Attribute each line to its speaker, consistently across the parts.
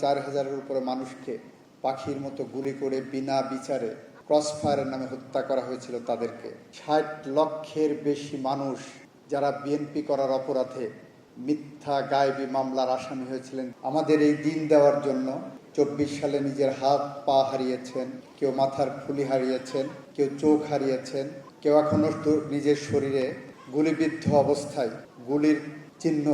Speaker 1: 4,500-এর উপরে মানুষকে পাখির মতো গুলি করে বিনা বিচারে ক্রসফায়ারের নামে হত্যা করা হয়েছিল তাদেরকে। 60 লক্ষের বেশি মানুষ যারা বিএনপি করার অপরাধে মিথ্যা গায়েবী মামলার আসামি হয়েছিলেন। আমাদের এই দিন দেওয়ার জন্য 24 সালে নিজের হাত পা হারিয়েছেন, কেউ মাথার খুলি হারিয়েছেন, কেউ চোখ হারিয়েছেন, কেউ এখনো নিজের শরীরে গুলিবিদ্ধ অবস্থায় গুলির চিহ্ন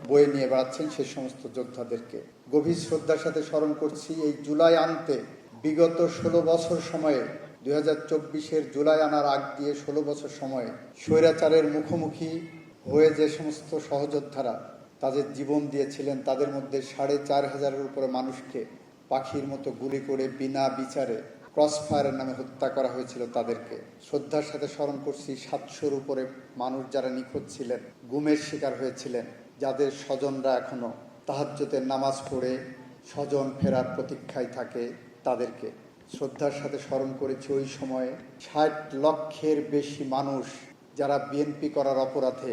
Speaker 1: বয়ে নিয়ে বেড়াচ্ছেন। সে সমস্ত যোদ্ধাদেরকে গভীর শ্রদ্ধার সাথে স্মরণ করছি। এই জুলাই আনতে বিগত 16 বছর সময়ে 2024-এর জুলাই আনার আগ দিয়ে 16 বছর সময়ে স্বৈরাচারের মুখোমুখি হয়ে যে সমস্ত সহযোদ্ধারা তাদের জীবন দিয়েছিলেন, তাদের মধ্যে 4,500-এর উপরে মানুষকে পাখির মতো গুলি করে বিনা বিচারে ক্রসফায়ারের নামে হত্যা করা হয়েছিল তাদেরকে। শ্রদ্ধার সাথে স্মরণ করছি 700-র উপরে মানুষ যারা নিখোঁজ ছিলেন, গুমের শিকার হয়েছিলেন, যাদের স্বজনরা এখনো তাহাজ্জুদের নামাজ পড়ে স্বজন ফেরার প্রতীক্ষায় থাকে, তাদেরকে শ্রদ্ধার সাথে স্মরণ করেছি। ওই সময়ে 60 লক্ষের বেশি মানুষ যারা বিএনপি করার অপরাধে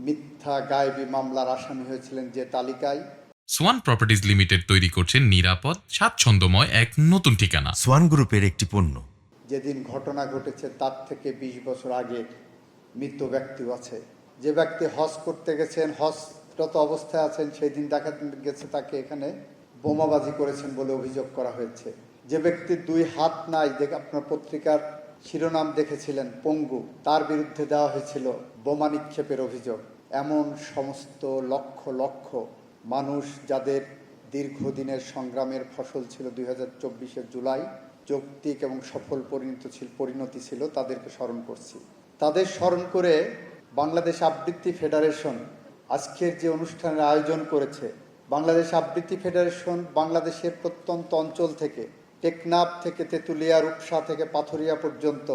Speaker 1: মিথ্যা গায়েবী মামলার আসামি হয়েছিলেন, যে তালিকায়
Speaker 2: সোয়ান প্রপার্টিজ লিমিটেড তৈরি করছেন নিরাপদ স্বাচ্ছন্দ্যময় এক নতুন ঠিকানা।
Speaker 3: সোয়ান গ্রুপের একটি পণ্য।
Speaker 1: যেদিন ঘটনা ঘটেছে তার থেকে 20 বছর আগে মৃত ব্যক্তিও আছে। যে ব্যক্তি হজ করতে গেছেন, হজরত অবস্থায় আছেন, সেই দিন দেখা গেছে তাকে এখানে বোমাবাজি করেছেন বলে অভিযোগ করা হয়েছে। যে ব্যক্তির 2 হাত নাই, আপনার পত্রিকার শিরোনাম দেখেছিলেন পঙ্গু, তার বিরুদ্ধে দেওয়া হয়েছিল বোমা নিক্ষেপের অভিযোগ। এমন সমস্ত লক্ষ লক্ষ মানুষ যাদের দীর্ঘদিনের সংগ্রামের ফসল ছিল 2024-এর জুলাই যৌক্তিক এবং সফল পরিণতি ছিল, তাদেরকে স্মরণ করছি। তাদের স্মরণ করে বাংলাদেশ আবৃত্তি ফেডারেশন আজকের যে অনুষ্ঠানের আয়োজন করেছে, বাংলাদেশ আবৃত্তি ফেডারেশন বাংলাদেশের প্রত্যন্ত অঞ্চল থেকে, টেকনাফ থেকে তেঁতুলিয়া, রূপসা থেকে পাথরিয়া পর্যন্ত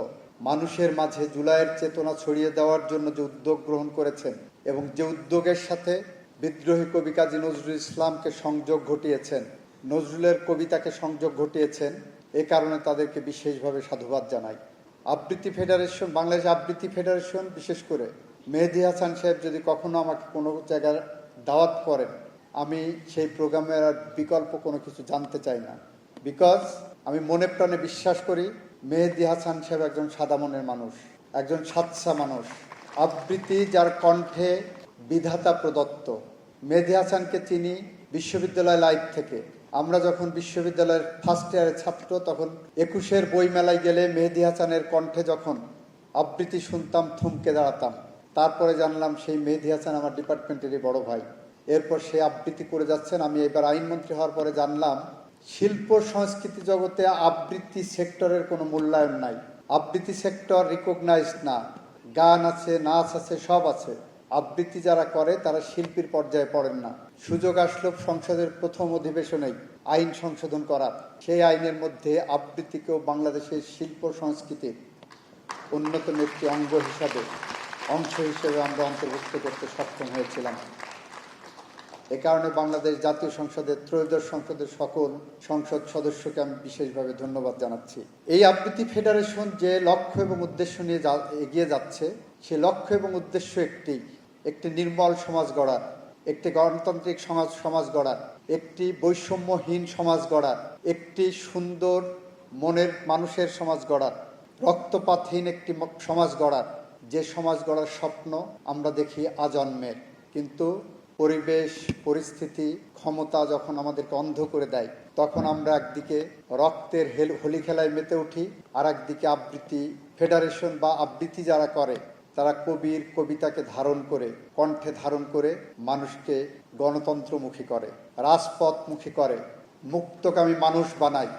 Speaker 1: মানুষের মাঝে জুলাইয়ের চেতনা ছড়িয়ে দেওয়ার জন্য যে উদ্যোগ গ্রহণ করেছেন এবং যে উদ্যোগের সাথে বিদ্রোহী কবি কাজী নজরুল ইসলামকে সংযোগ ঘটিয়েছেন, নজরুলের কবিতাকে সংযোগ ঘটিয়েছেন, এ কারণে তাদেরকে বিশেষভাবে সাধুবাদ জানাই। আবৃত্তি ফেডারেশন, বাংলাদেশ আবৃত্তি ফেডারেশন, বিশেষ করে মেহেদী হাসান সাহেব যদি কখনো আমাকে কোনো জায়গায় দাওয়াত করেন, আমি সেই প্রোগ্রামের আর বিকল্প কোনো কিছু জানতে চাই না। বিকজ আমি মনে প্রাণে বিশ্বাস করি মেহেদী হাসান সাহেব একজন সাদা মনের মানুষ, একজন সাচ্চা মানুষ। আবৃত্তি যার কণ্ঠে বিধাতা প্রদত্ত। মেহেদী হাসানকে চিনি বিশ্ববিদ্যালয় লাইফ থেকে। আমরা যখন বিশ্ববিদ্যালয়ের ফার্স্ট ইয়ারের ছাত্র, তখন 21-এর বইমেলায় গেলে মেহেদী হাসানের কণ্ঠে যখন আবৃত্তি শুনতাম থমকে দাঁড়াতাম। তারপরে জানলাম সেই মেহেদী হাসান আমার ডিপার্টমেন্টেরই বড় ভাই। এরপর সে আবৃত্তি করে যাচ্ছেন। আমি এবার আইনমন্ত্রী হওয়ার পরে জানলাম শিল্প সংস্কৃতি জগতে আবৃত্তি সেক্টরের কোনো মূল্যায়ন নাই। আবৃত্তি সেক্টর রিকগনাইজড না। গান আছে, নাচ আছে, সব আছে। আবৃত্তি যারা করে তারা শিল্পীর পর্যায়ে পড়েন না। সুযোগ আসলো সংসদের প্রথম অধিবেশনেই আইন সংশোধন করার। সেই আইনের মধ্যে আবৃত্তিকেও বাংলাদেশের শিল্প সংস্কৃতির অন্যতম একটি অংশ হিসেবে আমরা অন্তর্ভুক্ত করতে সক্ষম হয়েছিলাম। এ কারণে বাংলাদেশ জাতীয় সংসদের ত্রয়োদশ সংসদের সকল সংসদ সদস্যকে আমি বিশেষভাবে ধন্যবাদ জানাচ্ছি। এই আবৃত্তি ফেডারেশন যে লক্ষ্য এবং উদ্দেশ্য নিয়ে এগিয়ে যাচ্ছে, সে লক্ষ্য এবং উদ্দেশ্য একটি নির্মল সমাজ গড়ার, একটি গণতান্ত্রিক সমাজ গড়ার, একটি বৈষম্যহীন সমাজ গড়ার, একটি সুন্দর মনের মানুষের সমাজ গড়ার, রক্তপাতহীন একটি সমাজ গড়ার। যে সমাজ গড়ার স্বপ্ন আমরা দেখি আজন্মের, কিন্তু পরিবেশ, পরিস্থিতি, ক্ষমতা যখন আমাদেরকে অন্ধ করে দেয়, তখন আমরা একদিকে রক্তের হোলি খেলায় মেতে উঠি, আর একদিকে আবৃত্তি ফেডারেশন বা আবৃত্তি যারা করে তারা কবির কবিতাকে ধারণ করে, কণ্ঠে ধারণ করে মানুষকে গণতন্ত্রমুখী করে, রাজপথমুখী করে, মুক্তকামী মানুষ বানায়।